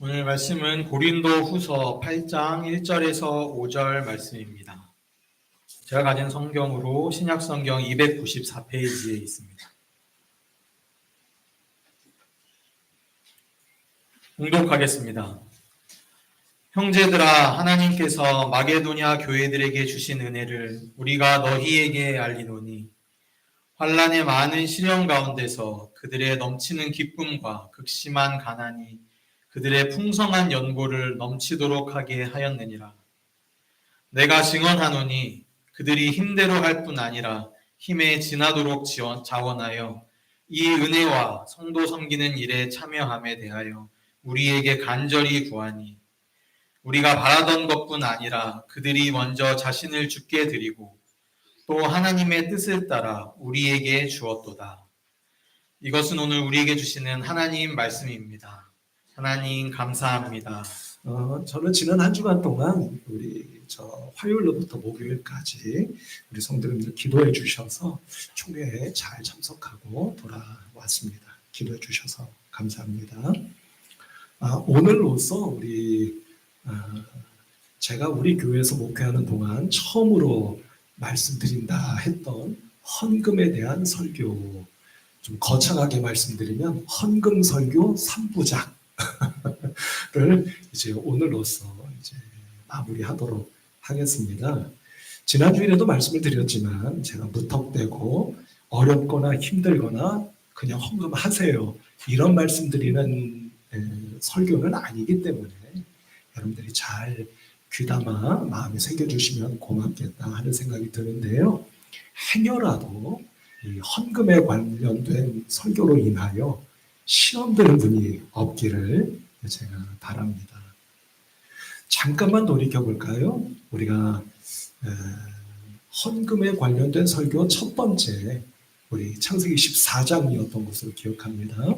오늘 말씀은 고린도 후서 8장 1절에서 5절 말씀입니다. 제가 가진 성경으로 신약 성경 294페이지에 있습니다. 봉독하겠습니다. 형제들아, 하나님께서 마게도냐 교회들에게 주신 은혜를 우리가 너희에게 알리노니 환난의 많은 시련 가운데서 그들의 넘치는 기쁨과 극심한 가난이 그들의 풍성한 연고를 넘치도록 하게 하였느니라. 내가 증언하노니 그들이 힘대로 할 뿐 아니라 힘에 지나도록 자원하여 이 은혜와 성도 섬기는 일에 참여함에 대하여 우리에게 간절히 구하니 우리가 바라던 것뿐 아니라 그들이 먼저 자신을 주께 드리고 또 하나님의 뜻을 따라 우리에게 주었도다. 이것은 오늘 우리에게 주시는 하나님 말씀입니다. 하나님 감사합니다. 저는 지난 한 주간 동안 우리 화요일로부터 목요일까지 우리 성도님들 기도해 주셔서 총회에 잘 참석하고 돌아왔습니다. 기도해 주셔서 감사합니다. 오늘로서 제가 우리 교회에서 목회하는 동안 처음으로 말씀드린다 했던 헌금에 대한 설교, 좀 거창하게 말씀드리면 헌금 설교 3부작 를 이제 오늘로서 이제 마무리하도록 하겠습니다. 지난 주일에도 말씀을 드렸지만 제가 무턱대고 어렵거나 힘들거나 그냥 헌금하세요 이런 말씀드리는 설교는 아니기 때문에 여러분들이 잘 귀담아 마음에 새겨주시면 고맙겠다 하는 생각이 드는데요. 행여라도 이 헌금에 관련된 설교로 인하여 시험 드는 분이 없기를 제가 바랍니다. 잠깐만 돌이켜볼까요? 우리가 헌금에 관련된 설교 첫 번째 우리 창세기 14장이었던 것으로 기억합니다.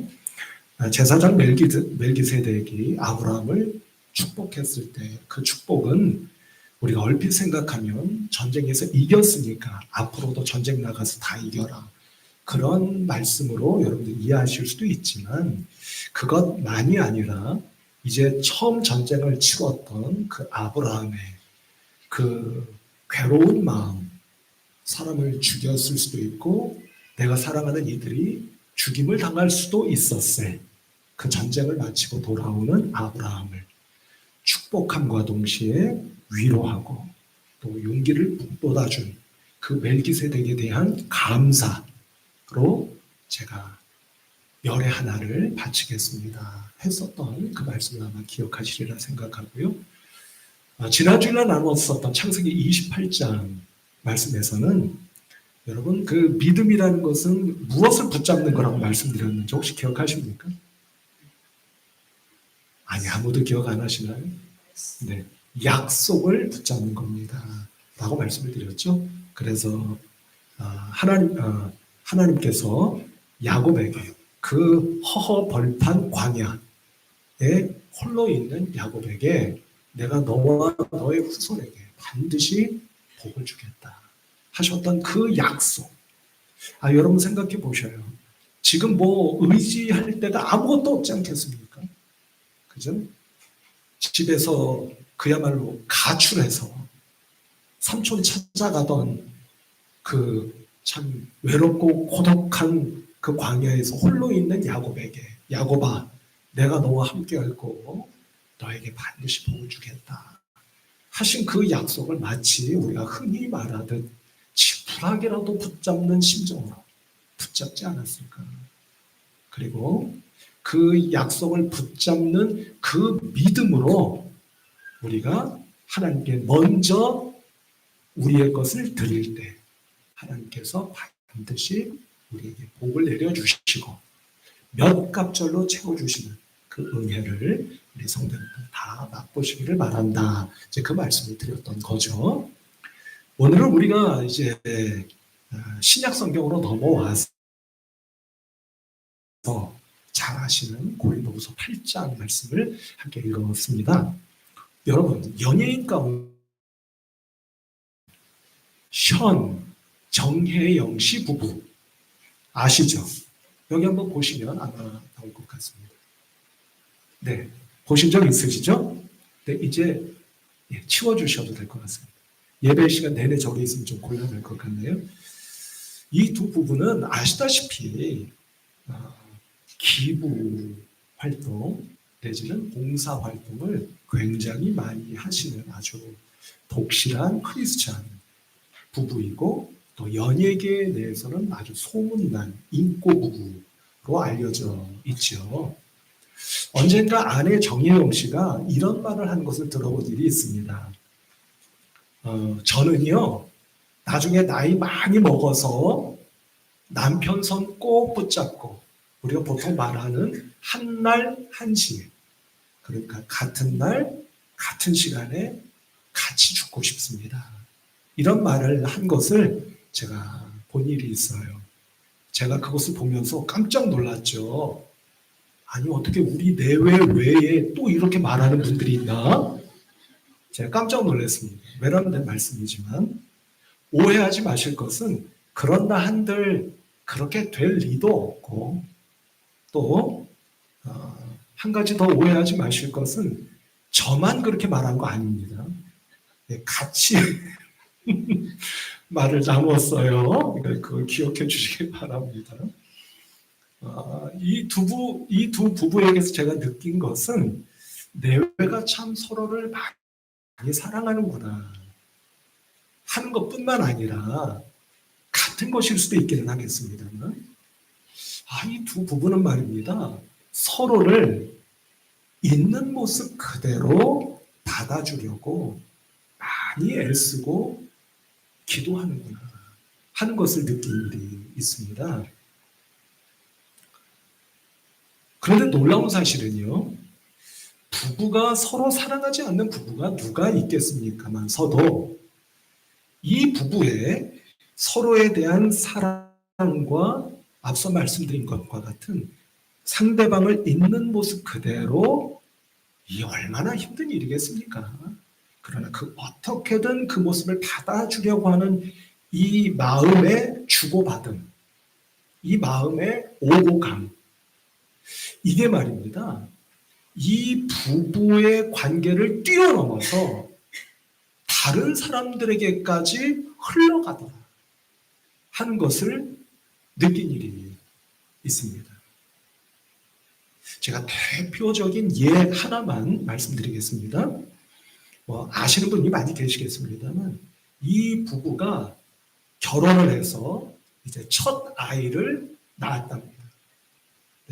제사장 멜기세덱이 아브라함을 축복했을 때 그 축복은 우리가 얼핏 생각하면 전쟁에서 이겼으니까 앞으로도 전쟁 나가서 다 이겨라 그런 말씀으로 여러분들 이해하실 수도 있지만 그것만이 아니라 이제 처음 전쟁을 치렀던 그 아브라함의 그 괴로운 마음, 사람을 죽였을 수도 있고 내가 사랑하는 이들이 죽임을 당할 수도 있었을 그 전쟁을 마치고 돌아오는 아브라함을 축복함과 동시에 위로하고 또 용기를 북돋아준 그 멜기세덱에 대한 감사 로 제가 열의 하나를 바치겠습니다 했었던 그 말씀을 아마 기억하시리라 생각하고요. 지난주에 나눴었던 창세기 28장 말씀에서는 여러분 그 믿음이라는 것은 무엇을 붙잡는 거라고 말씀드렸는지 혹시 기억하십니까? 아니 아무도 기억 안 하시나요? 네, 약속을 붙잡는 겁니다 라고 말씀을 드렸죠. 그래서 하나님께서 야곱에게 그 허허벌판 광야에 홀로 있는 야곱에게 내가 너와 너의 후손에게 반드시 복을 주겠다 하셨던 그 약속. 여러분 생각해 보셔요. 지금 의지할 데가 아무것도 없지 않겠습니까? 그죠? 집에서 그야말로 가출해서 삼촌 찾아가던 참 외롭고 고독한 그 광야에서 홀로 있는 야곱에게 야곱아 내가 너와 함께 할 거고 너에게 반드시 복을 주겠다 하신 그 약속을 마치 우리가 흔히 말하듯 지푸라기라도 붙잡는 심정으로 붙잡지 않았을까. 그리고 그 약속을 붙잡는 그 믿음으로 우리가 하나님께 먼저 우리의 것을 드릴 때 하나님께서 반드시 우리에게 복을 내려주시고 몇 갑절로 채워주시는 그 은혜를 우리 성도님들 다 맛보시기를 바란다. 이제 그 말씀을 드렸던 거죠. 오늘은 우리가 이제 신약 성경으로 넘어와서 잘 아시는 고린도후서 8장 말씀을 함께 읽어봤습니다. 여러분 연예인 가운데 정혜영 씨 부부 아시죠? 여기 한번 보시면 아마 나올 것 같습니다. 네, 보신 적 있으시죠? 네, 이제 치워주셔도 될 것 같습니다. 예배 시간 내내 저기 있으면 좀 곤란할 것 같네요. 이 두 부부는 아시다시피 기부 활동 내지는 봉사 활동을 굉장히 많이 하시는 아주 독실한 크리스찬 부부이고 또 연예계 내에서는 아주 소문난 인꼬 부부로 알려져 있죠. 언젠가 아내 정혜영 씨가 이런 말을 한 것을 들어본 일이 있습니다. 저는요, 나중에 나이 많이 먹어서 남편 손 꼭 붙잡고 우리가 보통 말하는 한날 한시, 그러니까 같은 날 같은 시간에 같이 죽고 싶습니다. 이런 말을 한 것을 제가 본 일이 있어요. 제가 그것을 보면서 깜짝 놀랐죠. 아니 어떻게 우리 내외 외에 또 이렇게 말하는 분들이 있나? 제가 깜짝 놀랐습니다. 외람된 말씀이지만 오해하지 마실 것은 그런다 한들 그렇게 될 리도 없고 또 한 가지 더 오해하지 마실 것은 저만 그렇게 말한 거 아닙니다. 같이 말을 나눴어요. 그걸 기억해 주시기 바랍니다. 이 두 부부에게서 제가 느낀 것은 내외가 참 서로를 많이 사랑하는구나 하는 것뿐만 아니라 같은 것일 수도 있기는 하겠습니다만 이 두 부부는 말입니다. 서로를 있는 모습 그대로 받아주려고 많이 애쓰고 기도하는구나 하는 것을 느낀 일이 있습니다. 그런데 놀라운 사실은요. 부부가 서로 사랑하지 않는 부부가 누가 있겠습니까만서도 이 부부의 서로에 대한 사랑과 앞서 말씀드린 것과 같은 상대방을 있는 모습 그대로 이 얼마나 힘든 일이겠습니까? 그러나 어떻게든 그 모습을 받아주려고 하는 이 마음의 주고받음, 이 마음의 오고감, 이게 말입니다. 이 부부의 관계를 뛰어넘어서 다른 사람들에게까지 흘러가더라 하는 것을 느낀 일이 있습니다. 제가 대표적인 예 하나만 말씀드리겠습니다. 아시는 분이 많이 계시겠습니다만 이 부부가 결혼을 해서 이제 첫 아이를 낳았답니다.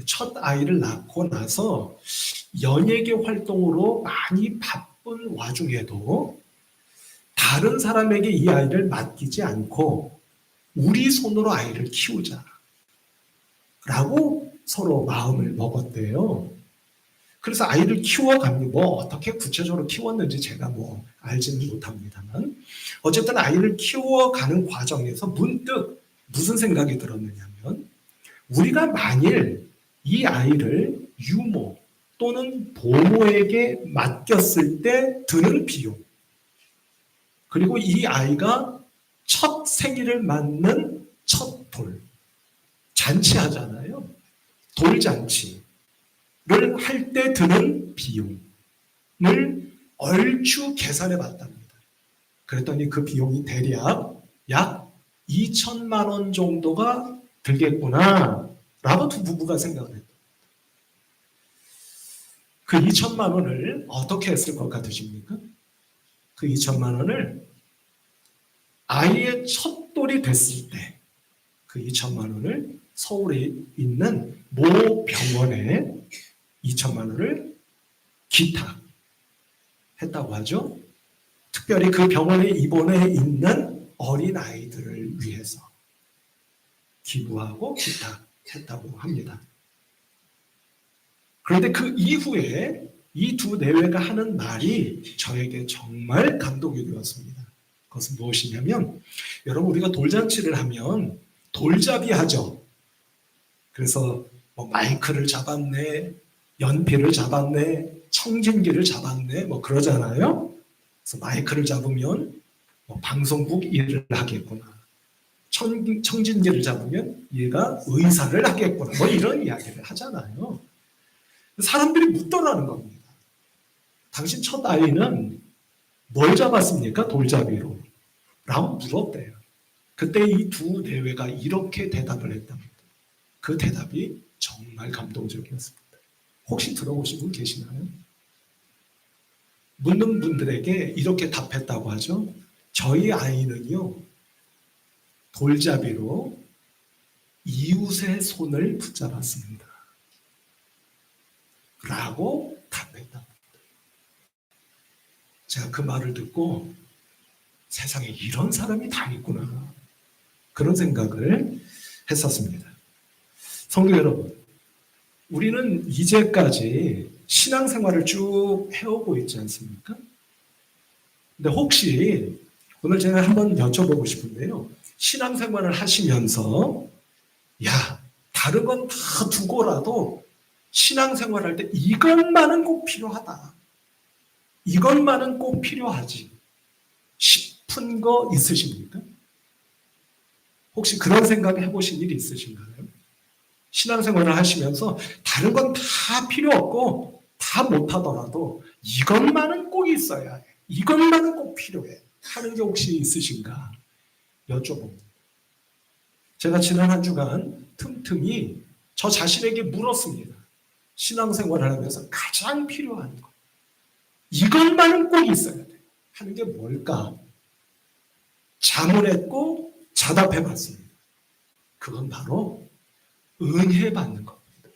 첫 아이를 낳고 나서 연예계 활동으로 많이 바쁜 와중에도 다른 사람에게 이 아이를 맡기지 않고 우리 손으로 아이를 키우자 라고 서로 마음을 먹었대요. 그래서 아이를 키워갑니다. 어떻게 구체적으로 키웠는지 제가 알지는 못합니다만 어쨌든 아이를 키워가는 과정에서 문득 무슨 생각이 들었느냐면 우리가 만일 이 아이를 유모 또는 보모에게 맡겼을 때 드는 비용 그리고 이 아이가 첫 생일을 맞는 첫 돌 잔치하잖아요. 돌잔치를 할 때 드는 비용을 얼추 계산해 봤답니다. 그랬더니 그 비용이 대략 약 2천만 원 정도가 들겠구나 라고 두 부부가 생각을 했다. 그 2천만 원을 어떻게 했을 것 같으십니까? 그 2천만 원을 아이의 첫 돌이 됐을 때 그 2천만 원을 서울에 있는 모 병원에 2천만 원을 기탁했다고 하죠. 특별히 그 병원에 입원해 있는 어린 아이들을 위해서 기부하고 기탁했다고 합니다. 그런데 그 이후에 이 두 내외가 하는 말이 저에게 정말 감동이 되었습니다. 그것은 무엇이냐면 여러분 우리가 돌잔치를 하면 돌잡이 하죠. 그래서 마이크를 잡았네, 연필을 잡았네, 청진기를 잡았네, 그러잖아요. 그래서 마이크를 잡으면 방송국 일을 하겠구나. 청진기를 잡으면 얘가 의사를 하겠구나. 이런 이야기를 하잖아요. 사람들이 묻더라는 겁니다. 당신 첫 아이는 뭘 잡았습니까? 돌잡이로. 라고 물었대요. 그때 이 두 내외가 이렇게 대답을 했답니다. 그 대답이 정말 감동적이었습니다. 혹시 들어보신 분 계시나요? 묻는 분들에게 이렇게 답했다고 하죠. 저희 아이는요, 돌잡이로 이웃의 손을 붙잡았습니다. 라고 답했다. 제가 그 말을 듣고 세상에 이런 사람이 다 있구나. 그런 생각을 했었습니다. 성도 여러분, 우리는 이제까지 신앙생활을 쭉 해오고 있지 않습니까? 근데 혹시 오늘 제가 한번 여쭤보고 싶은데요. 신앙생활을 하시면서 야, 다른 건 다 두고라도 신앙생활할 때 이것만은 꼭 필요하다. 이것만은 꼭 필요하지 싶은 거 있으십니까? 혹시 그런 생각 해보신 일이 있으신가요? 신앙생활을 하시면서 다른 건 다 필요 없고 다 못하더라도 이것만은 꼭 있어야 해. 이것만은 꼭 필요해. 하는 게 혹시 있으신가? 여쭤봅니다. 제가 지난 한 주간 틈틈이 저 자신에게 물었습니다. 신앙생활을 하면서 가장 필요한 것. 이것만은 꼭 있어야 돼. 하는 게 뭘까? 자문했고 자답해 봤습니다. 그건 바로 은혜 받는 겁니다.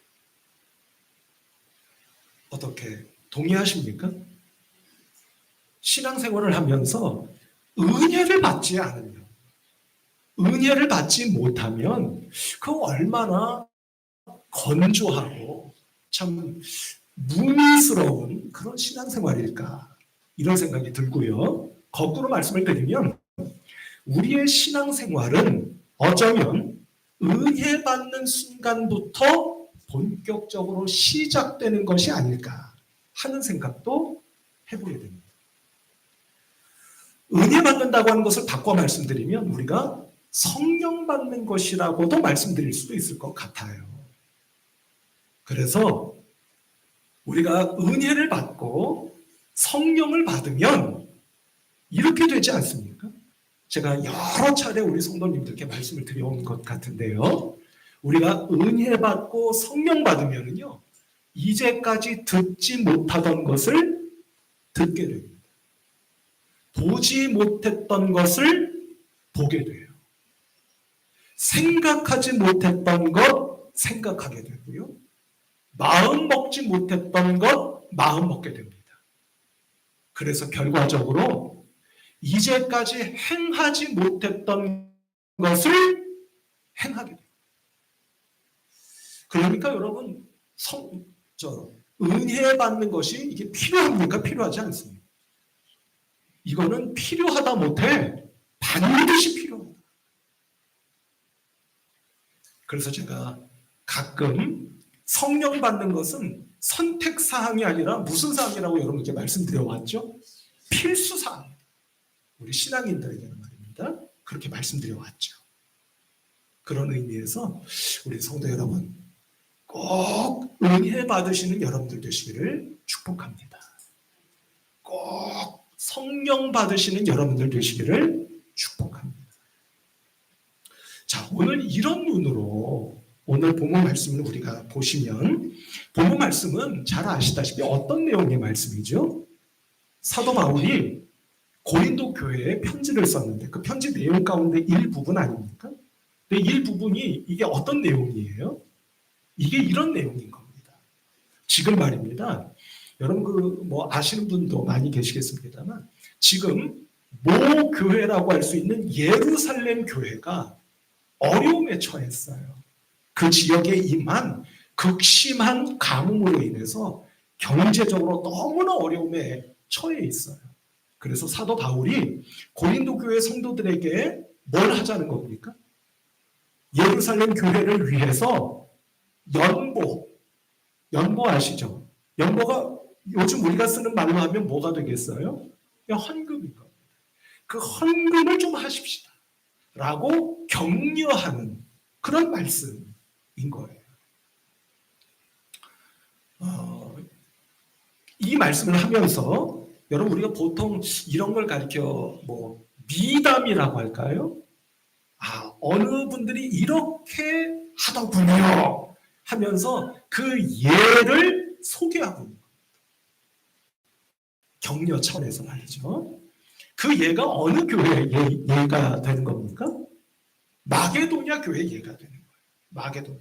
어떻게 동의하십니까? 신앙생활을 하면서 은혜를 받지 않으면, 은혜를 받지 못하면 그 얼마나 건조하고 참 무미스러운 그런 신앙생활일까 이런 생각이 들고요. 거꾸로 말씀을 드리면 우리의 신앙생활은 어쩌면 은혜 받는 순간부터 본격적으로 시작되는 것이 아닐까 하는 생각도 해보게 됩니다. 은혜 받는다고 하는 것을 바꿔 말씀드리면 우리가 성령 받는 것이라고도 말씀드릴 수도 있을 것 같아요. 그래서 우리가 은혜를 받고 성령을 받으면 이렇게 되지 않습니까? 제가 여러 차례 우리 성도님들께 말씀을 드려온 것 같은데요. 우리가 은혜 받고 성령 받으면요, 이제까지 듣지 못하던 것을 듣게 됩니다. 보지 못했던 것을 보게 돼요. 생각하지 못했던 것 생각하게 되고요. 마음 먹지 못했던 것 마음 먹게 됩니다. 그래서 결과적으로 이제까지 행하지 못했던 것을 행하게 돼요. 그러니까 여러분, 은혜 받는 것이 이게 필요합니까? 필요하지 않습니다. 이거는 필요하다 못해 반드시 필요합니다. 그래서 제가 가끔 성령 받는 것은 선택 사항이 아니라 무슨 사항이라고 여러분께 말씀드려 왔죠? 필수 사항. 우리 신앙인들에게는 말입니다. 그렇게 말씀드려 왔죠. 그런 의미에서 우리 성도 여러분 꼭 은혜 받으시는 여러분들 되시기를 축복합니다. 꼭 성령 받으시는 여러분들 되시기를 축복합니다. 자, 오늘 이런 눈으로 오늘 본문 말씀을 우리가 보시면 본문 말씀은 잘 아시다시피 어떤 내용의 말씀이죠? 사도 바울이 고린도 교회에 편지를 썼는데 그 편지 내용 가운데 일부분 아닙니까? 근데 일부분이 이게 어떤 내용이에요? 이게 이런 내용인 겁니다. 지금 말입니다. 여러분 아시는 분도 많이 계시겠습니다만 지금 모 교회라고 할 수 있는 예루살렘 교회가 어려움에 처했어요. 그 지역에 임한 극심한 가뭄으로 인해서 경제적으로 너무나 어려움에 처해 있어요. 그래서 사도 바울이 고린도 교회 성도들에게 뭘 하자는 겁니까? 예루살렘 교회를 위해서 연보 아시죠? 연보가 요즘 우리가 쓰는 말로 하면 뭐가 되겠어요? 헌금인 겁니다. 그 헌금을 좀 하십시다 라고 격려하는 그런 말씀인 거예요. 이 말씀을 하면서 여러분 우리가 보통 이런 걸 가리켜 뭐 미담이라고 할까요? 아, 어느 분들이 이렇게 하더군요 하면서 그 예를 소개하고 있는 거예요. 격려 차원에서 말이죠. 그 예가 어느 교회의 예가 되는 겁니까? 마게도냐 교회 예가 되는 거예요. 마게도냐.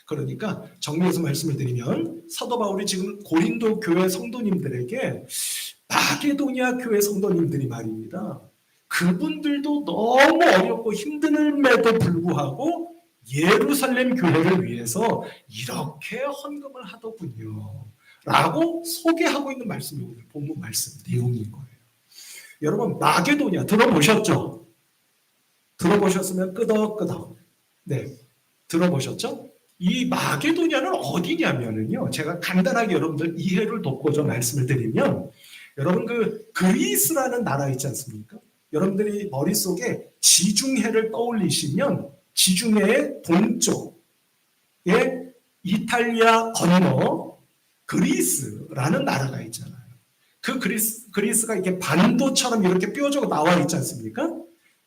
그러니까 정리해서 말씀을 드리면 사도 바울이 지금 고린도 교회 성도님들에게 마게도냐 교회 성도님들이 말입니다. 그분들도 너무 어렵고 힘듦에도 불구하고 예루살렘 교회를 위해서 이렇게 헌금을 하더군요. 라고 소개하고 있는 말씀이 오늘 본문 말씀 내용인 거예요. 여러분 마게도냐 들어보셨죠? 들어보셨으면 끄덕끄덕. 네, 들어보셨죠? 이 마게도냐는 어디냐면은요. 제가 간단하게 여러분들 이해를 돕고자 말씀을 드리면 여러분 그 그리스라는 나라 있지 않습니까? 여러분들이 머릿속에 지중해를 떠올리시면 지중해의 동쪽에 이탈리아 건너 그리스라는 나라가 있잖아요. 그 그리스가 이렇게 반도처럼 이렇게 뾰족하게 나와 있지 않습니까?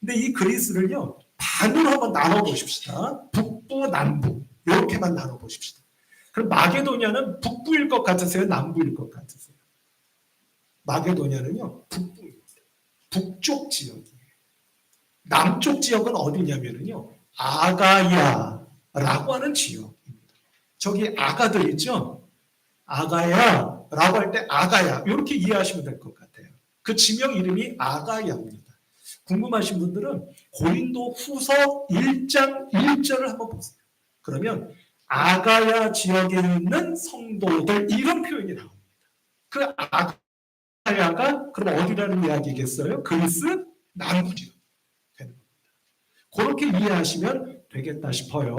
근데 이 그리스를요 반으로 한번 나눠 보십시다. 북부, 남부 이렇게만 나눠 보십시다. 그럼 마게도냐는 북부일 것 같으세요? 남부일 것 같으세요? 마게도냐는요 북부입니다. 북쪽 지역이에요. 남쪽 지역은 어디냐면요 아가야라고 하는 지역입니다. 저기 아가들 있죠? 아가야라고 할 때 아가야 이렇게 이해하시면 될 것 같아요. 그 지명 이름이 아가야입니다. 궁금하신 분들은 고린도 후서 1장 1절을 한번 보세요. 그러면 아가야 지역에 있는 성도들 이런 표현이 나옵니다. 그 아가야가 그럼 어디라는 이야기겠어요? 그리스 남부 지역 되는 겁니다. 그렇게 이해하시면 되겠다 싶어요.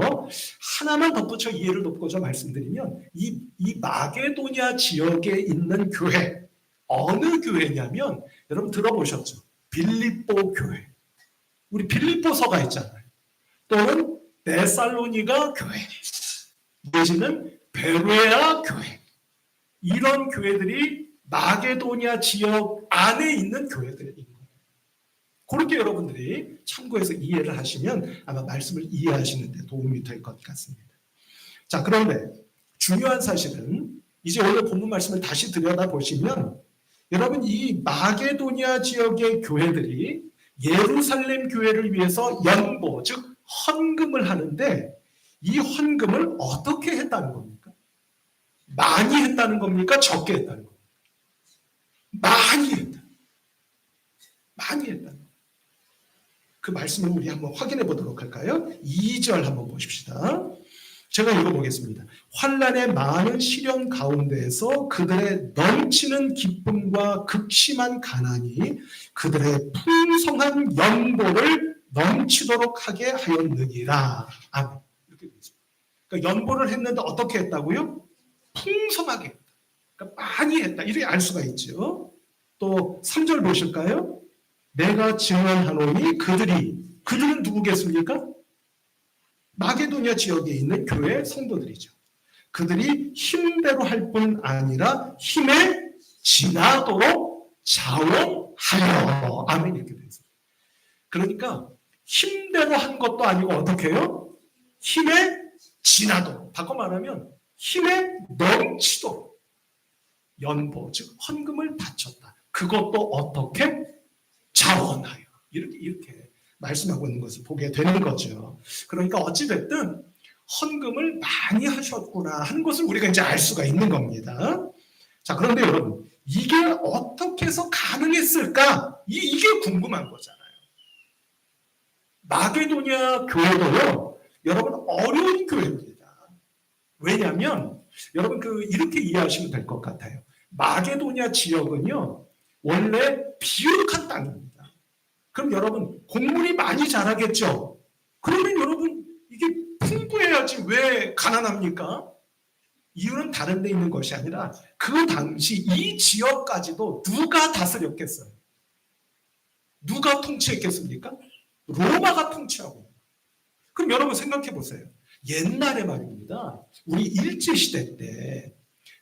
하나만 덧붙여 이해를 돕고자 말씀드리면 이 마게도냐 지역에 있는 교회 어느 교회냐면 여러분 들어보셨죠? 빌립보 교회. 우리 빌립보서가 있잖아요. 또는 데살로니가 교회. 내지는 베레아 교회. 이런 교회들이 마게도냐 지역 안에 있는 교회들인 거예요. 그렇게 여러분들이 참고해서 이해를 하시면 아마 말씀을 이해하시는 데 도움이 될 것 같습니다. 자, 그런데 중요한 사실은 이제 오늘 본문 말씀을 다시 들여다보시면 여러분 이 마게도냐 지역의 교회들이 예루살렘 교회를 위해서 연보 즉 헌금을 하는데 이 헌금을 어떻게 했다는 겁니까? 많이 했다는 겁니까? 적게 했다는 겁니까? 많이 했다. 많이 했다. 그 말씀을 우리 한번 확인해 보도록 할까요? 2절 한번 보십시다. 제가 읽어보겠습니다. 환난의 많은 시련 가운데에서 그들의 넘치는 기쁨과 극심한 가난이 그들의 풍성한 연보를 넘치도록 하게 하였느니라. 아멘. 이렇게 되어 있습니다. 그러니까 연보를 했는데 어떻게 했다고요? 풍성하게 했다. 그러니까 많이 했다. 이렇게 알 수가 있죠. 또 3절 보실까요? 내가 증언하노니 그들은 누구겠습니까? 마게도냐 지역에 있는 교회 성도들이죠. 그들이 힘대로 할 뿐 아니라 힘에 지나도록 자원하여. 아멘. 이렇게 되어 있습니다. 그러니까 힘대로 한 것도 아니고 어떻게 해요? 힘에 지나도록. 바꿔 말하면 힘에 넘치도록 연보 즉 헌금을 바쳤다. 그것도 어떻게? 자원하여. 이렇게 말씀하고 있는 것을 보게 되는 거죠. 그러니까 어찌됐든 헌금을 많이 하셨구나 하는 것을 우리가 이제 알 수가 있는 겁니다. 자, 그런데 여러분, 이게 어떻게 해서 가능했을까? 이게 궁금한 거잖아요. 마게도냐 교회도요, 여러분 어려운 교회입니다. 왜냐하면 여러분 이렇게 이해하시면 될 것 같아요. 마게도냐 지역은요, 원래 비옥한 땅입니다. 그럼 여러분 곡물이 많이 자라겠죠. 그러면 여러분 이게 풍부해야지 왜 가난합니까? 이유는 다른 데 있는 것이 아니라 그 당시 이 지역까지도 누가 다스렸겠어요? 누가 통치했겠습니까? 로마가 통치하고. 그럼 여러분 생각해 보세요. 옛날에 말입니다. 우리 일제시대 때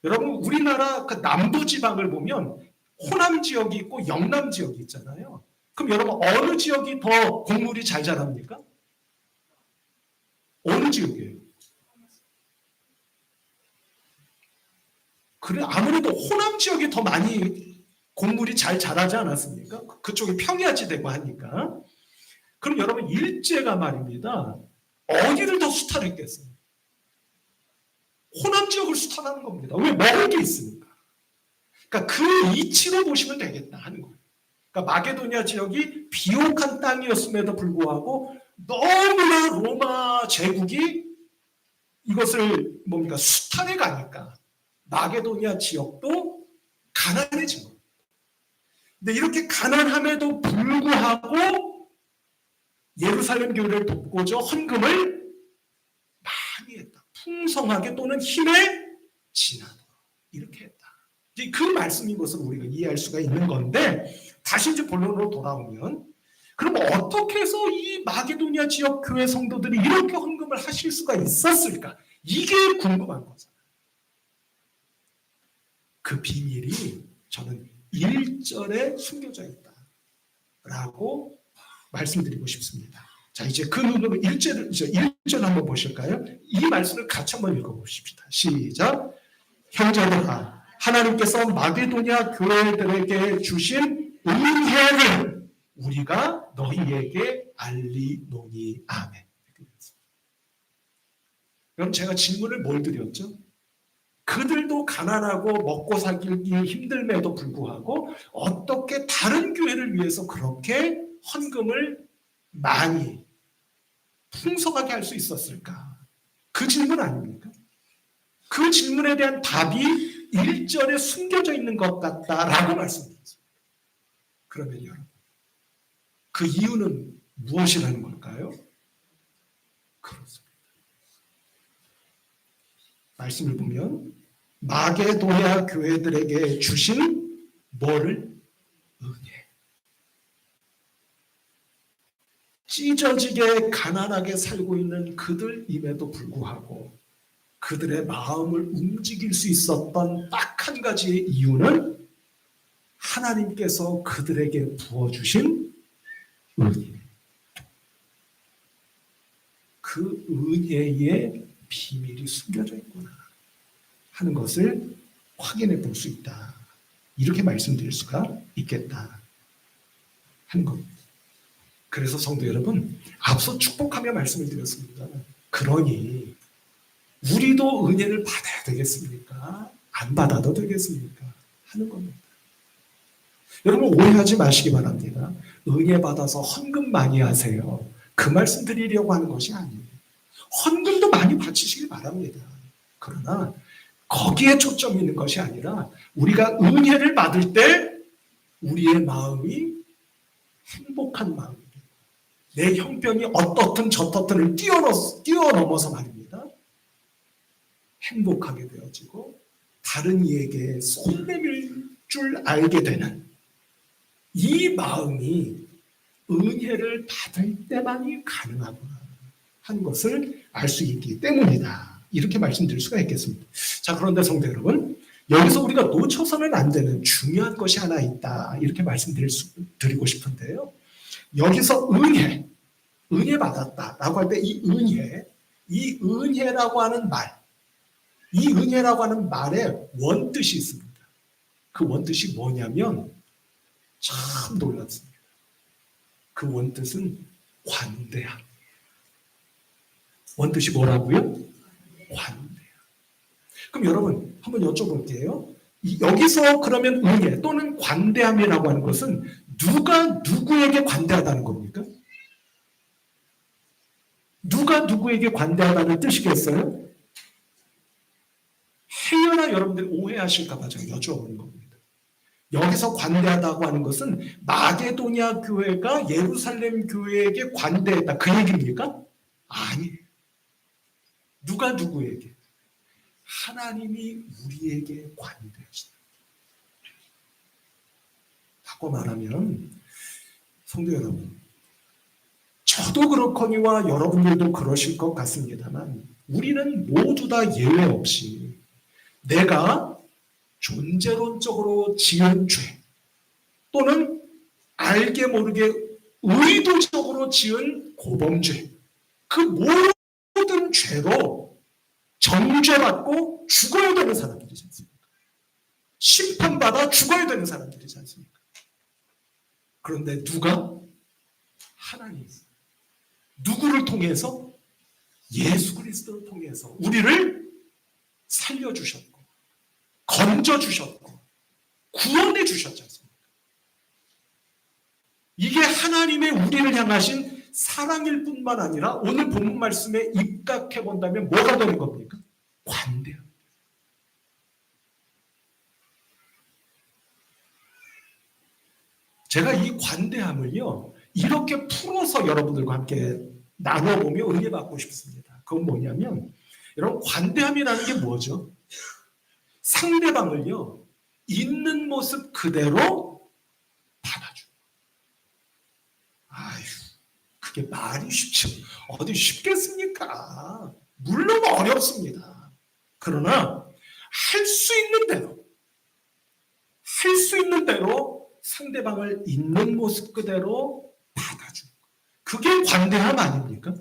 여러분 우리나라 그 남부 지방을 보면 호남 지역이 있고 영남 지역이 있잖아요. 그럼 여러분 어느 지역이 더 곡물이 잘 자랍니까? 어느 지역이에요? 그래 아무래도 호남 지역이 더 많이 곡물이 잘 자라지 않았습니까? 그쪽이 평야지대고 하니까. 그럼 여러분 일제가 말입니다. 어디를 더 수탈했겠어요? 호남 지역을 수탈하는 겁니다. 왜? 먹을 게 있으니까. 그러니까 그 이치로 보시면 되겠다 하는 거예요. 그러니까 마게도니아 지역이 비옥한 땅이었음에도 불구하고 너무나 로마 제국이 이것을 뭡니까 수탈해 가니까 마게도니아 지역도 가난해진 거예요. 근데 이렇게 가난함에도 불구하고 예루살렘 교회를 돕고자 헌금을 많이 했다. 풍성하게 또는 힘에 지나도록 이렇게 했다. 이제 그 말씀인 것을 우리가 이해할 수가 있는 건데 다시 이제 본론으로 돌아오면 그럼 어떻게 해서 이 마게도니아 지역 교회 성도들이 이렇게 헌금을 하실 수가 있었을까? 이게 궁금한 거잖아요. 그 비밀이 저는 1절에 숨겨져 있다라고 말씀드리고 싶습니다. 자, 이제 그 눈으로 1절 한번 보실까요? 이 말씀을 같이 한번 읽어보십시다. 시작. 형제들아, 하나님께서 마게도니아 교회들에게 주신 은혜를 우리가 너희에게 알리노니. 아멘. 그럼 제가 질문을 뭘 드렸죠? 그들도 가난하고 먹고 살기 힘듦에도 불구하고 어떻게 다른 교회를 위해서 그렇게 헌금을 많이 풍성하게 할 수 있었을까? 그 질문 아닙니까? 그 질문에 대한 답이 1절에 숨겨져 있는 것 같다라고 말씀드렸습니다. 그러면 여러분, 그 이유는 무엇이라는 걸까요? 그렇습니다. 말씀을 보면 마게도니아 교회들에게 주신 뭐를? 은혜. 찢어지게 가난하게 살고 있는 그들임에도 불구하고 그들의 마음을 움직일 수 있었던 딱 한 가지의 이유는 하나님께서 그들에게 부어주신 은혜. 그 은혜의 비밀이 숨겨져 있구나 하는 것을 확인해 볼 수 있다. 이렇게 말씀드릴 수가 있겠다 하는 겁니다. 그래서 성도 여러분, 앞서 축복하며 말씀을 드렸습니다. 그러니 우리도 은혜를 받아야 되겠습니까? 안 받아도 되겠습니까? 하는 겁니다. 여러분 오해하지 마시기 바랍니다. 은혜 받아서 헌금 많이 하세요. 그 말씀 드리려고 하는 것이 아니에요. 헌금도 많이 바치시기 바랍니다. 그러나 거기에 초점이 있는 것이 아니라 우리가 은혜를 받을 때 우리의 마음이 행복한 마음이에요. 내 형편이 어떻든 저떻든을 뛰어넘어서 말입니다. 행복하게 되어지고 다른 이에게 손 내밀 줄 알게 되는 이 마음이 은혜를 받을 때만이 가능하구나 하는 것을 알 수 있기 때문이다. 이렇게 말씀드릴 수가 있겠습니다. 자, 그런데 성도 여러분, 여기서 우리가 놓쳐서는 안 되는 중요한 것이 하나 있다. 이렇게 말씀드리고 싶은데요. 여기서 은혜 받았다라고 할 때 이 은혜라고 하는 말, 이 은혜라고 하는 말에 원뜻이 있습니다. 그 원뜻이 뭐냐면 참 놀랍습니다. 그 원뜻은 관대함. 원뜻이 뭐라고요? 관대함. 그럼 여러분 한번 여쭤볼게요. 여기서 그러면 은혜 또는 관대함이라고 하는 것은 누가 누구에게 관대하다는 겁니까? 누가 누구에게 관대하다는 뜻이겠어요? 행여나 여러분들이 오해하실까 봐 제가 여쭤보는 겁니다. 여기서 관대하다고 하는 것은 마게도니아 교회가 예루살렘 교회에게 관대했다 그 얘기입니까? 아니에요. 누가 누구에게? 하나님이 우리에게 관대하시다. 바꿔 말하면 성도 여러분, 저도 그렇거니와 여러분들도 그러실 것 같습니다만 우리는 모두 다 예외 없이 내가 존재론적으로 지은 죄 또는 알게 모르게 의도적으로 지은 고범죄 그 모든 죄로 정죄받고 죽어야 되는 사람들이지 않습니까? 심판받아 죽어야 되는 사람들이지 않습니까? 그런데 누가? 하나님. 누구를 통해서? 예수 그리스도를 통해서 우리를 살려주셨고 건져주셨고 구원해 주셨지 않습니까? 이게 하나님의 우리를 향하신 사랑일 뿐만 아니라 오늘 본문 말씀에 입각해 본다면 뭐가 되는 겁니까? 관대함. 제가 이 관대함을요 이렇게 풀어서 여러분들과 함께 나눠보며 은혜 받고 싶습니다. 그건 뭐냐면 여러분 관대함이라는 게 뭐죠? 상대방을요 있는 모습 그대로 받아줘. 아휴 그게 말이 쉽지 어디 쉽겠습니까? 물론 어렵습니다. 그러나 할 수 있는 대로 상대방을 있는 모습 그대로 받아주는 것. 그게 관대함 아닙니까?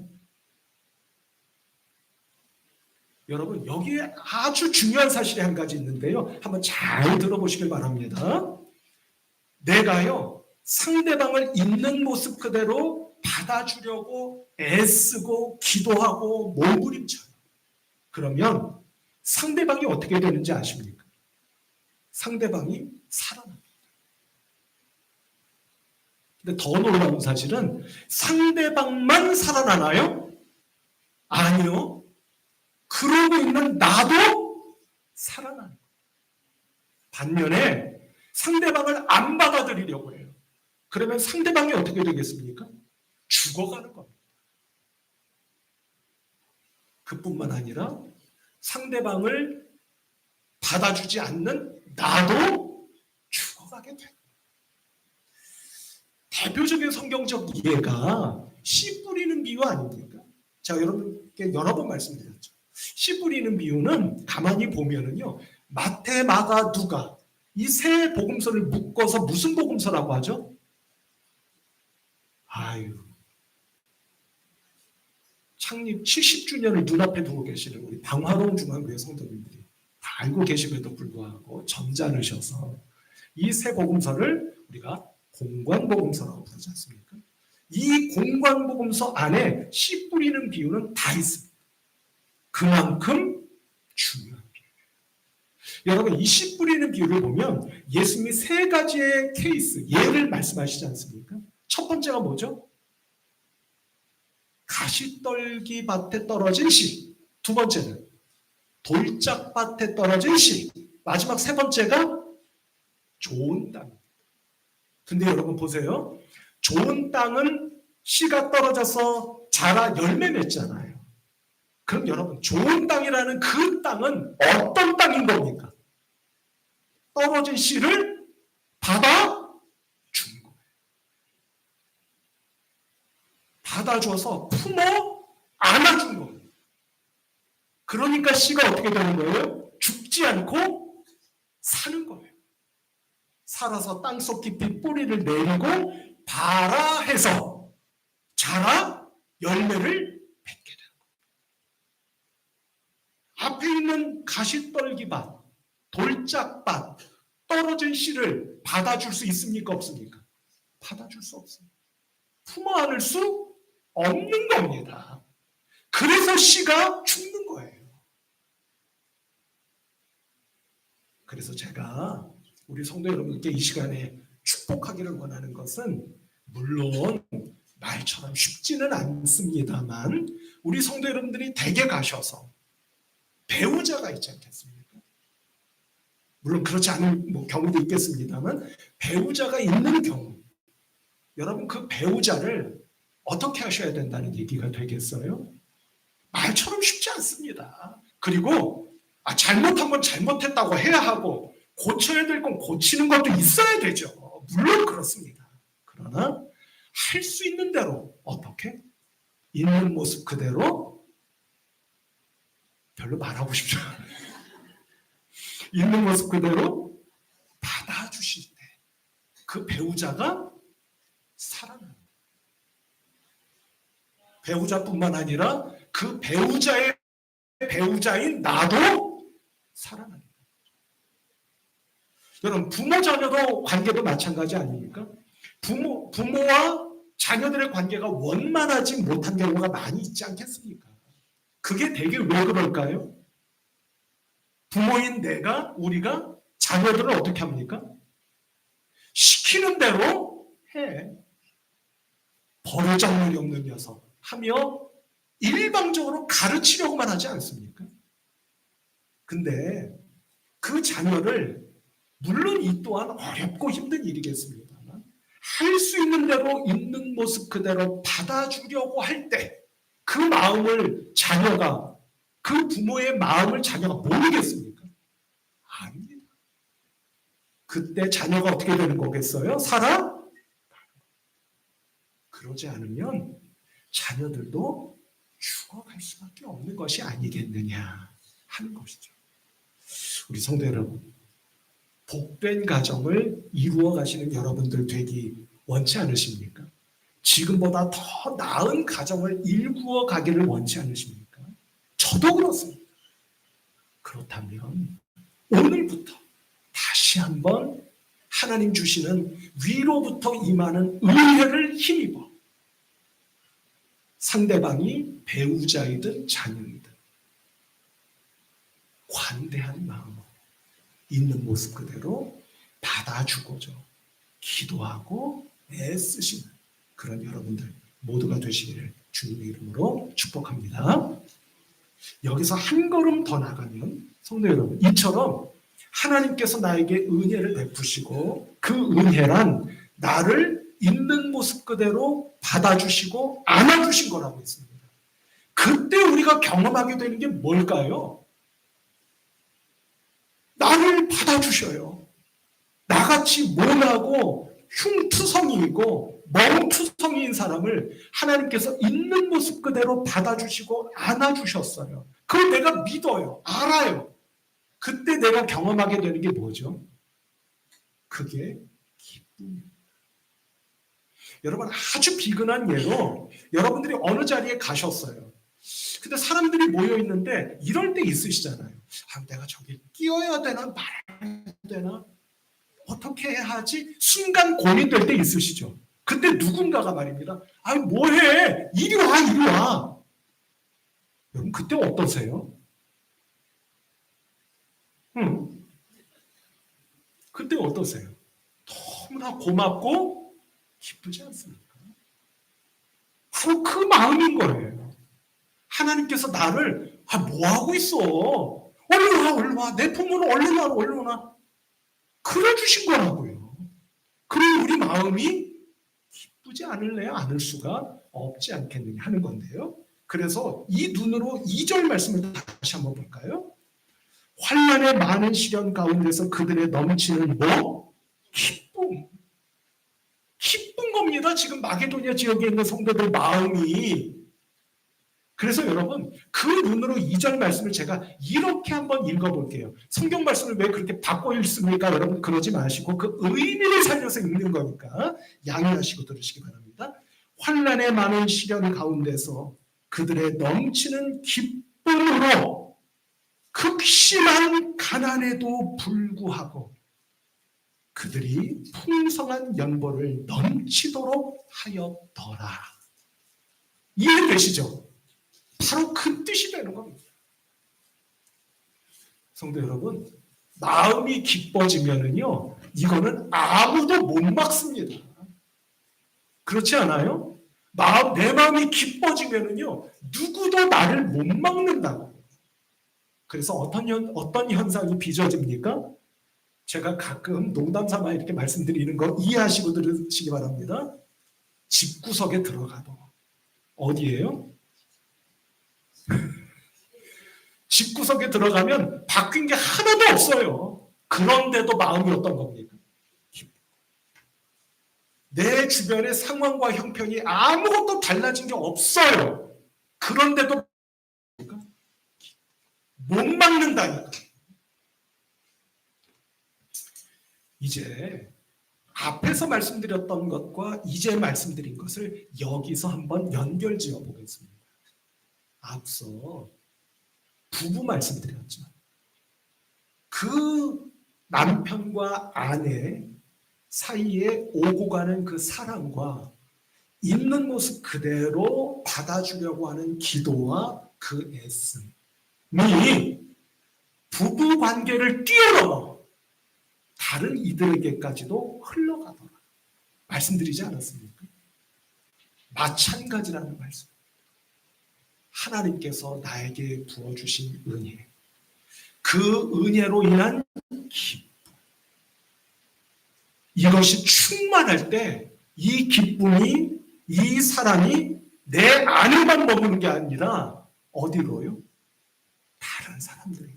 여러분 여기에 아주 중요한 사실이 한 가지 있는데요. 한번 잘 들어보시길 바랍니다. 내가요 상대방을 있는 모습 그대로 받아주려고 애쓰고 기도하고 몸부림쳐요. 그러면 상대방이 어떻게 되는지 아십니까? 상대방이 살아납니다. 근데 더 놀라운 사실은 상대방만 살아나나요? 아니요. 그러고 있는 나도 살아나는 거예요. 반면에 상대방을 안 받아들이려고 해요. 그러면 상대방이 어떻게 되겠습니까? 죽어가는 겁니다. 그뿐만 아니라 상대방을 받아주지 않는 나도 죽어가게 돼요. 대표적인 성경적 이해가 씨 뿌리는 비유 아닙니까? 제가 여러분께 여러 번 말씀드렸죠. 씨 뿌리는 비유는 가만히 보면은요, 마태, 마가, 누가 이 세 복음서를 묶어서 무슨 복음서라고 하죠? 아유, 창립 70주년을 눈앞에 두고 계시는 우리 방화동 중앙교회 성도님들이 다 알고 계심에도 불구하고 점잖으셔서 이 세 복음서를 우리가 공관복음서라고 부르지 않습니까? 이 공관복음서 안에 씨 뿌리는 비유는 다 있습니다. 그만큼 중요한 비유예요. 여러분 이 씨 뿌리는 비유를 보면 예수님이 세 가지의 케이스, 예를 말씀하시지 않습니까? 첫 번째가 뭐죠? 가시떨기 밭에 떨어진 씨. 두 번째는 돌짝밭에 떨어진 씨. 마지막 세 번째가 좋은 땅. 근데 여러분 보세요. 좋은 땅은 씨가 떨어져서 자라 열매 맺잖아요. 그럼 여러분 좋은 땅이라는 그 땅은 어떤 땅인 겁니까? 떨어진 씨를 받아준 거예요. 받아줘서 품어 안아준 거예요. 그러니까 씨가 어떻게 되는 거예요? 죽지 않고 사는 거예요. 살아서 땅속 깊이 뿌리를 내리고 발아 해서 자라 열매를 맺게 되는 거예요. 앞에 있는 가시떨기밭, 돌짝밭, 떨어진 씨를 받아줄 수 있습니까? 없습니까? 받아줄 수 없습니다. 품어 안을 수 없는 겁니다. 그래서 씨가 죽는 거예요. 그래서 제가 우리 성도 여러분께 이 시간에 축복하기를 원하는 것은 물론 말처럼 쉽지는 않습니다만 우리 성도 여러분들이 댁에 가셔서 배우자가 있지 않겠습니까? 물론 그렇지 않은 경우도 있겠습니다만 배우자가 있는 경우 여러분 그 배우자를 어떻게 하셔야 된다는 얘기가 되겠어요? 말처럼 쉽지 않습니다. 그리고 잘못한 건 잘못했다고 해야 하고 고쳐야 될 건 고치는 것도 있어야 되죠. 물론 그렇습니다. 그러나 할 수 있는 대로 어떻게? 있는 모습 그대로 별로 말하고 싶지 않아요. 있는 모습 그대로 받아주실 때 그 배우자가 살아나는 거예요. 배우자뿐만 아니라 그 배우자의 배우자인 나도 살아나는 거예요. 여러분, 부모 자녀도 관계도 마찬가지 아닙니까? 부모와 자녀들의 관계가 원만하지 못한 경우가 많이 있지 않겠습니까? 그게 되게 왜 그럴까요? 부모인 우리가 자녀들을 어떻게 합니까? 시키는 대로 해. 버르장머리 없는 녀석 하며 일방적으로 가르치려고만 하지 않습니까? 근데 그 자녀를 물론 이 또한 어렵고 힘든 일이겠습니다만 할 수 있는 대로 있는 모습 그대로 받아주려고 할 때 그 마음을 자녀가 그 부모의 마음을 자녀가 모르겠습니까? 아닙니다. 그때 자녀가 어떻게 되는 거겠어요? 그러지 않으면 자녀들도 죽어갈 수밖에 없는 것이 아니겠느냐 하는 것이죠. 우리 성도 여러분, 복된 가정을 이루어 가시는 여러분들 되기 원치 않으십니까? 지금보다 더 나은 가정을 일구어 가기를 원치 않으십니까? 저도 그렇습니다. 그렇다면 오늘부터 다시 한번 하나님 주시는 위로부터 임하는 은혜를 힘입어 상대방이 배우자이든 자녀이든 관대한 마음으로 있는 모습 그대로 받아주고자 기도하고 애쓰시는 그런 여러분들 모두가 되시기를 주님의 이름으로 축복합니다. 여기서 한 걸음 더 나가면 성도 여러분, 이처럼 하나님께서 나에게 은혜를 베푸시고 그 은혜란 나를 있는 모습 그대로 받아주시고 안아주신 거라고 했습니다. 그때 우리가 경험하게 되는 게 뭘까요? 나를 받아주셔요. 나같이 모나고 흉투성이이고 멍투성이인 사람을 하나님께서 있는 모습 그대로 받아주시고 안아주셨어요. 그걸 내가 믿어요. 알아요. 그때 내가 경험하게 되는 게 뭐죠? 그게 기쁨이에요. 여러분, 아주 비근한 예로 여러분들이 어느 자리에 가셨어요. 근데 사람들이 모여 있는데 이럴 때 있으시잖아요. 내가 저기 끼어야 되나 말아야 되나 어떻게 해야 하지? 순간 고민될 때 있으시죠. 그때 누군가가 말입니다. 뭐해? 이리 와, 이리 와. 여러분, 그때 어떠세요? 그때 어떠세요? 너무나 고맙고 기쁘지 않습니까? 바로 그 마음인 거예요. 하나님께서 나를 뭐 하고 있어? 얼른 와, 얼른 와. 내 품으로 얼른 와, 얼른 와. 그래 주신 거라고요. 그럼 우리 마음이 기쁘지 않을래야 않을 수가 없지 않겠느냐 하는 건데요. 그래서 이 눈으로 2절 말씀을 다시 한번 볼까요? 환난의 많은 시련 가운데서 그들의 넘치는 기쁨. 기쁜 겁니다. 지금 마게도니아 지역에 있는 성도들 마음이. 그래서 여러분, 그 눈으로 2절 말씀을 제가 이렇게 한번 읽어볼게요. 성경 말씀을 왜 그렇게 바꿔 읽습니까? 여러분, 그러지 마시고 그 의미를 살려서 읽는 거니까 양해하시고 들으시기 바랍니다. 환난의 많은 시련 가운데서 그들의 넘치는 기쁨으로 극심한 가난에도 불구하고 그들이 풍성한 연보를 넘치도록 하였더라. 이해되시죠? 바로 그 뜻이 되는 겁니다. 성도 여러분, 마음이 기뻐지면은요, 이거는 아무도 못 막습니다. 그렇지 않아요? 내 마음이 기뻐지면은요, 누구도 나를 못 막는다고. 그래서 어떤 현상이 빚어집니까? 제가 가끔 농담 삼아 이렇게 말씀드리는 거 이해하시고 들으시기 바랍니다. 집구석에 들어가도 어디예요? 집구석에 들어가면 바뀐 게 하나도 없어요. 그런데도 마음이 어떤 겁니까? 내 주변의 상황과 형편이 아무것도 달라진 게 없어요. 그런데도 못 막는다니까. 이제 앞에서 말씀드렸던 것과 이제 말씀드린 것을 여기서 한번 연결 지어 보겠습니다. 앞서 부부 말씀드렸죠. 그 남편과 아내 사이에 오고 가는 그 사랑과 있는 모습 그대로 받아주려고 하는 기도와 그 애씀이 부부 관계를 뛰어넘어 다른 이들에게까지도 흘러가더라. 말씀드리지 않았습니까? 마찬가지라는 말씀. 하나님께서 나에게 부어주신 은혜. 그 은혜로 인한 기쁨. 이것이 충만할 때 이 기쁨이, 이 사랑이 내 안에만 머무는 게 아니라 어디로요? 다른 사람들에게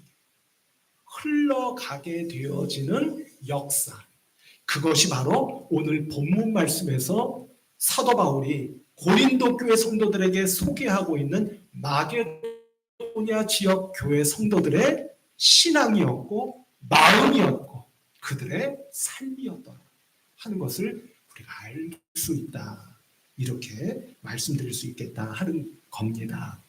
흘러가게 되어지는 역사. 그것이 바로 오늘 본문 말씀에서 사도 바울이 고린도 교회 성도들에게 소개하고 있는 마게도냐 지역 교회 성도들의 신앙이었고 마음이었고 그들의 삶이었더라 하는 것을 우리가 알 수 있다. 이렇게 말씀드릴 수 있겠다 하는 겁니다.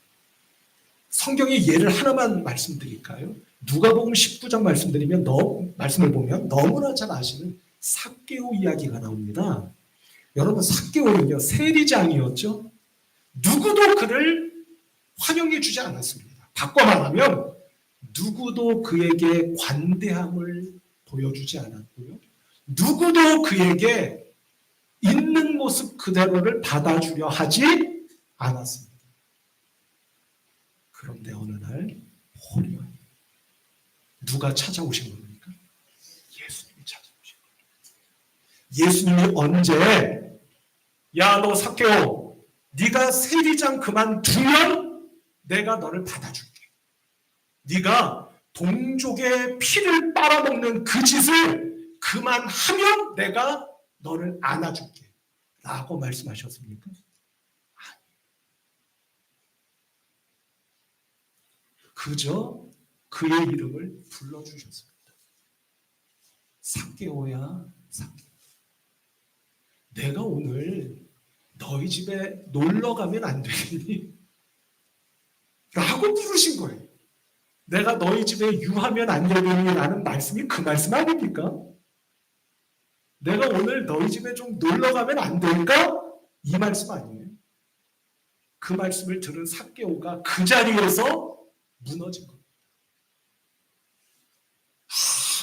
성경의 예를 하나만 말씀드릴까요? 누가복음 19장 말씀을 보면 너무나 잘 아시는 삭개오 이야기가 나옵니다. 여러분, 삭개오는요 세리장이었죠. 누구도 그를 환영해 주지 않았습니다. 바꿔 말하면 누구도 그에게 관대함을 보여주지 않았고요. 누구도 그에게 있는 모습 그대로를 받아주려 하지 않았습니다. 그런데 어느 날 홀이요. 누가 찾아오신 겁니까? 예수님이 찾아오신 거예요. 예수님이 언제 야, 너 삭개오, 네가 세리장 그만두면 내가 너를 받아줄게. 네가 동족의 피를 빨아먹는 그 짓을 그만하면 내가 너를 안아줄게. 라고 말씀하셨습니까? 그저 그의 이름을 불러주셨습니다. 삭개오야, 삭개오. 내가 오늘 너희 집에 놀러 가면 안 되겠니? 라고 부르신 거예요. 내가 너희 집에 유하면 안 되겠니? 라는 말씀이 그 말씀 아닙니까? 내가 오늘 너희 집에 좀 놀러 가면 안 될까? 이 말씀 아니에요. 그 말씀을 들은 삭개오가 그 자리에서 무너진 겁니다.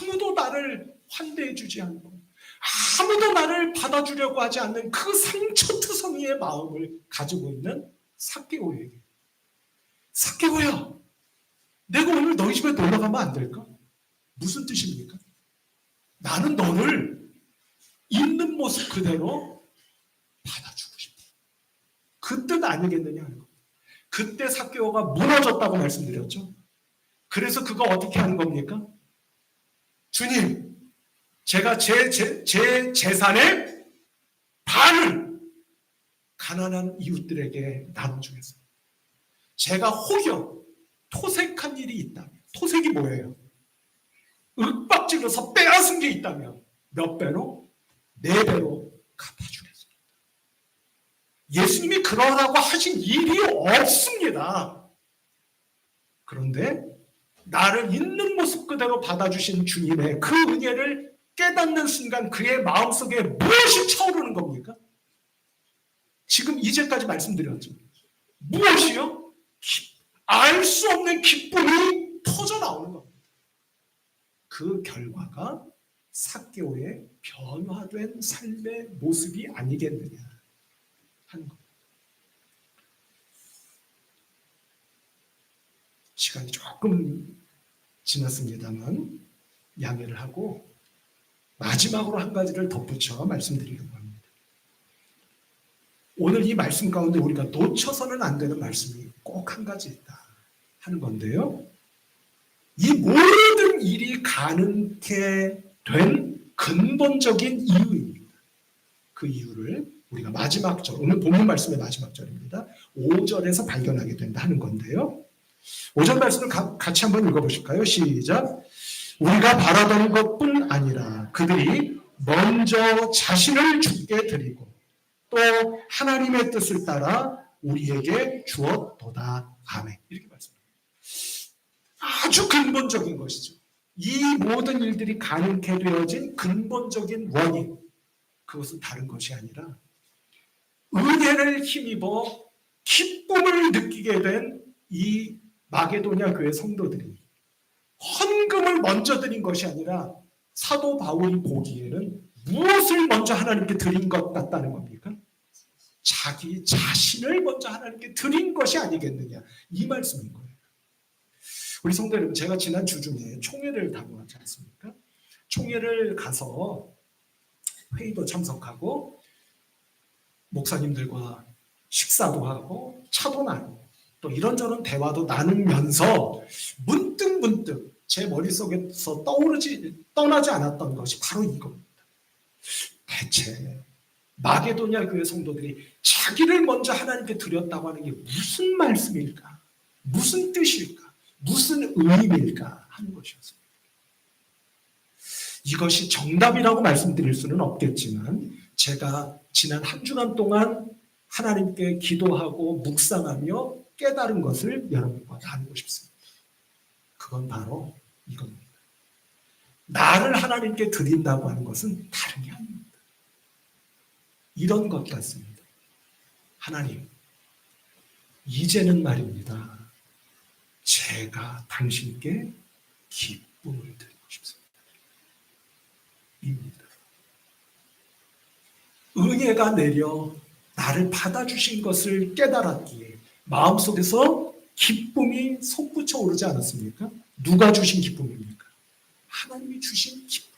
아무도 나를 환대해 주지 않고 아무도 나를 받아주려고 하지 않는 그 상처투성이의 마음을 가지고 있는 삭개오에게 삭개오야, 내가 오늘 너희 집에 놀러 가면 안 될까? 무슨 뜻입니까? 나는 너를 있는 모습 그대로 받아주고 싶다. 그 뜻 아니겠느냐 하는 겁니다. 그때 삭개오가 무너졌다고 말씀드렸죠. 그래서 그거 어떻게 하는 겁니까? 주님, 제가 제 재산의 반을 가난한 이웃들에게 나눠주겠습니다. 제가 혹여 토색한 일이 있다면, 토색이 뭐예요? 윽박질러서 빼앗은 게 있다면 몇 배로? 4배로 갚아주겠습니다. 예수님이 그러라고 하신 일이 없습니다. 그런데 나를 있는 모습 그대로 받아주신 주님의 그 은혜를 깨닫는 순간 그의 마음속에 무엇이 차오르는 겁니까? 지금 이제까지 말씀드렸죠. 무엇이요? 알 수 없는 기쁨이 터져 나오는 겁니다. 그 결과가 삭개오의 변화된 삶의 모습이 아니겠느냐 하는 겁니다. 시간이 조금 지났습니다만 양해를 하고 마지막으로 한 가지를 덧붙여 말씀드리려고 합니다. 오늘 이 말씀 가운데 우리가 놓쳐서는 안 되는 말씀이 꼭 한 가지 있다 하는 건데요. 이 모든 일이 가능케 된 근본적인 이유입니다. 그 이유를 우리가 마지막 절, 오늘 본문 말씀의 마지막 절입니다. 5절에서 발견하게 된다 하는 건데요. 5절 말씀을 같이 한번 읽어보실까요? 시작. 우리가 바라던 것뿐 아니라 그들이 먼저 자신을 주께 드리고 또 하나님의 뜻을 따라 우리에게 주었도다. 아멘. 이렇게 말씀합니다. 아주 근본적인 것이죠. 이 모든 일들이 가능케 되어진 근본적인 원인, 그것은 다른 것이 아니라 은혜를 힘입어 기쁨을 느끼게 된 이 마게도냐 교회 성도들이 헌금을 먼저 드린 것이 아니라 사도 바울이 보기에는 무엇을 먼저 하나님께 드린 것 같다는 겁니까? 자기 자신을 먼저 하나님께 드린 것이 아니겠느냐, 이 말씀인 거예요. 우리 성도 여러분, 제가 지난 주 중에 총회를 다녀왔지 않습니까? 총회를 가서 회의도 참석하고 목사님들과 식사도 하고 차도 나누고 또 이런저런 대화도 나누면서 문득 제 머릿속에서 떠나지 않았던 것이 바로 이겁니다. 대체 마게도냐 교회 성도들이 자기를 먼저 하나님께 드렸다고 하는 게 무슨 말씀일까? 무슨 뜻일까? 무슨 의미일까? 하는 것이었습니다. 이것이 정답이라고 말씀드릴 수는 없겠지만 제가 지난 한 주간 동안 하나님께 기도하고 묵상하며 깨달은 것을 여러분과 나누고 싶습니다. 그건 바로 이겁니다. 나를 하나님께 드린다고 하는 것은 다른 게 아닙니다. 이런 것 같습니다. 하나님, 이제는 말입니다. 제가 당신께 기쁨을 드리고 싶습니다. 입니다. 은혜가 내려 나를 받아주신 것을 깨달았기에 마음속에서 기쁨이 솟구쳐 오르지 않았습니까? 누가 주신 기쁨입니까? 하나님이 주신 기쁨.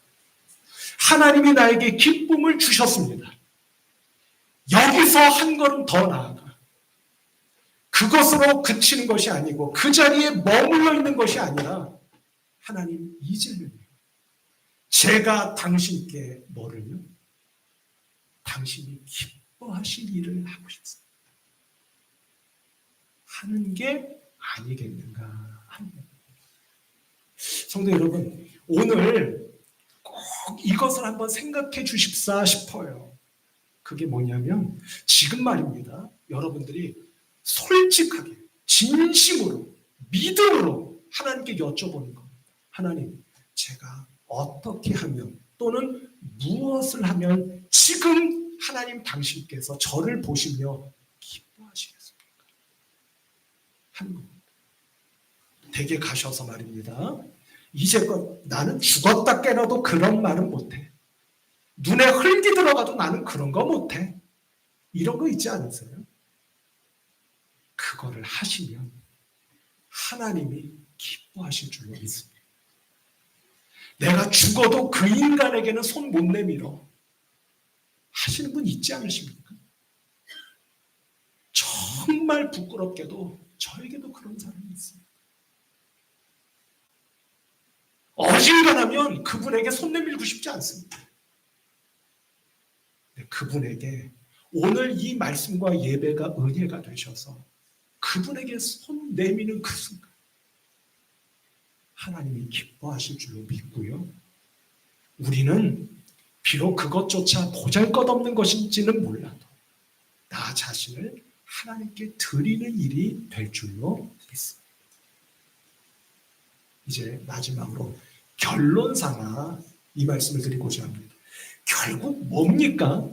하나님이 나에게 기쁨을 주셨습니다. 여기서 한 걸음 더 나아가 그것으로 그치는 것이 아니고 그 자리에 머물러 있는 것이 아니라 하나님, 이제는 제가 당신께 뭐를요? 당신이 기뻐하실 일을 하고 싶습니다. 하는 게 아니겠는가 하는 겁니다. 성도 여러분, 오늘 꼭 이것을 한번 생각해 주십사 싶어요. 그게 뭐냐면 지금 말입니다. 여러분들이 솔직하게 진심으로 믿음으로 하나님께 여쭤보는 겁니다. 하나님, 제가 어떻게 하면 또는 무엇을 하면 지금 하나님 당신께서 저를 보시며 기뻐하시겠습니까? 하는 겁니다. 댁에 가셔서 말입니다. 이제껏 나는 죽었다 깨어도 그런 말은 못해. 눈에 흙이 들어가도 나는 그런 거 못해. 이런 거 있지 않으세요? 그거를 하시면 하나님이 기뻐하실 줄로 믿습니다. 내가 죽어도 그 인간에게는 손 못 내밀어. 하시는 분 있지 않으십니까? 정말 부끄럽게도 저에게도 그런 사람이 있습니다. 어지간하면 그분에게 손 내밀고 싶지 않습니다. 그분에게 오늘 이 말씀과 예배가 은혜가 되셔서 그분에게 손 내미는 그 순간 하나님이 기뻐하실 줄로 믿고요. 우리는 비록 그것조차 보잘것없는 것인지는 몰라도 나 자신을 하나님께 드리는 일이 될 줄로 믿습니다. 이제 마지막으로 결론상아 이 말씀을 드리고자 합니다. 결국 뭡니까?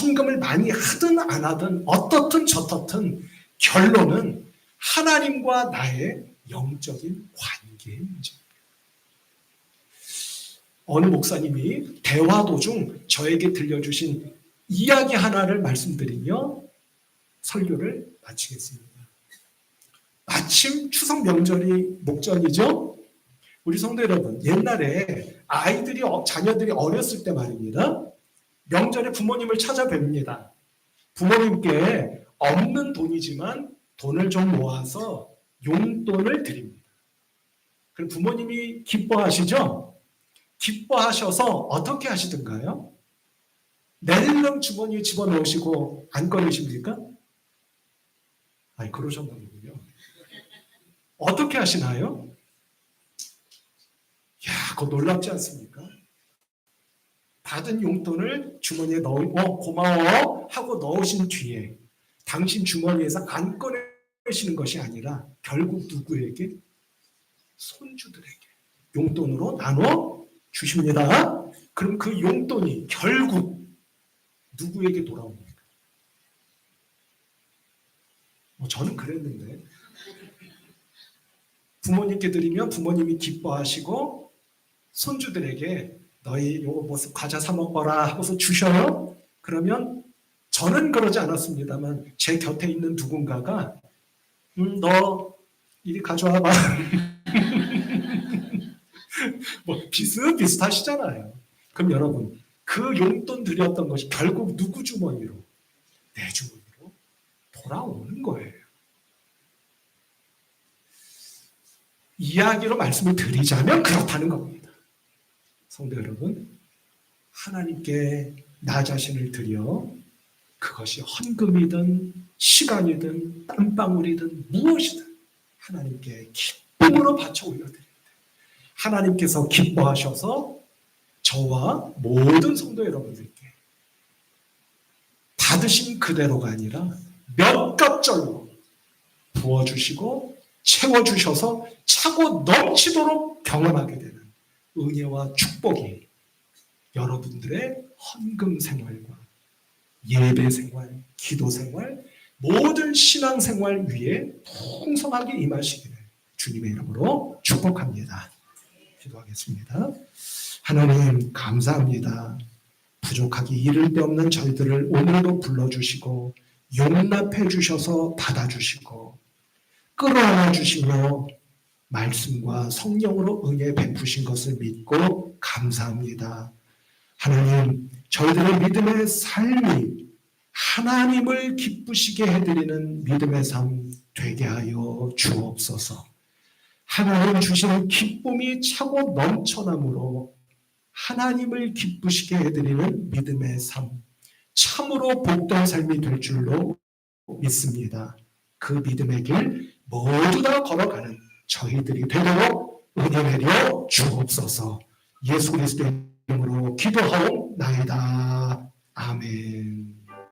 헌금을 많이 하든 안 하든 어떻든 저떻든 결론은 하나님과 나의 영적인 관계의 문제입니다. 어느 목사님이 대화 도중 저에게 들려주신 이야기 하나를 말씀드리며 설교를 마치겠습니다. 마침 추석 명절이 목전이죠. 우리 성도 여러분, 옛날에 자녀들이 어렸을 때 말입니다. 명절에 부모님을 찾아뵙니다. 부모님께 없는 돈이지만 돈을 좀 모아서 용돈을 드립니다. 그럼 부모님이 기뻐하시죠? 기뻐하셔서 어떻게 하시던가요? 낼름 주머니에 집어넣으시고 안 꺼내십니까? 아니, 그러셨나 보군요. 어떻게 하시나요? 야, 그거 놀랍지 않습니까? 받은 용돈을 주머니에 고마워 하고 넣으신 뒤에 당신 주머니에서 안 꺼내시는 것이 아니라 결국 누구에게? 손주들에게 용돈으로 나눠 주십니다. 그럼 그 용돈이 결국 누구에게 돌아옵니까? 저는 그랬는데 부모님께 드리면 부모님이 기뻐하시고 손주들에게 너희 요거 무슨 과자 사 먹어라 하고서 주셔요. 그러면 저는 그러지 않았습니다만 제 곁에 있는 누군가가 너 이리 가져와 봐. 뭐 비슷비슷하시잖아요. 그럼 여러분 그 용돈 드렸던 것이 결국 누구 주머니로? 내 주머니로 돌아오는 거예요. 이야기로 말씀을 드리자면 그렇다는 겁니다. 성도 여러분, 하나님께 나 자신을 드려 그것이 헌금이든 시간이든 땀방울이든 무엇이든 하나님께 기쁨으로 바쳐 올려드립니다. 하나님께서 기뻐하셔서 저와 모든 성도 여러분들께 받으신 그대로가 아니라 몇 갑절로 부어주시고 채워주셔서 차고 넘치도록 경험하게 되는 은혜와 축복이 여러분들의 헌금 생활과 예배 생활, 기도 생활, 모든 신앙 생활 위에 풍성하게 임하시기를 주님의 이름으로 축복합니다. 기도하겠습니다. 하나님 감사합니다. 부족하기 이를 데 없는 저희들을 오늘도 불러주시고 용납해 주셔서 받아주시고 끌어안아 주시며 말씀과 성령으로 은혜 베푸신 것을 믿고 감사합니다. 하나님, 저희들의 믿음의 삶이 하나님을 기쁘시게 해드리는 믿음의 삶 되게 하여 주옵소서. 하나님 주시는 기쁨이 차고 넘쳐나므로 하나님을 기쁘시게 해드리는 믿음의 삶, 참으로 복된 삶이 될 줄로 믿습니다. 그 믿음의 길 모두 다 걸어가는 저희들이 되도록 은혜 내려 주옵소서. 예수 그리스도의 이름으로 기도하옵나이다. 아멘.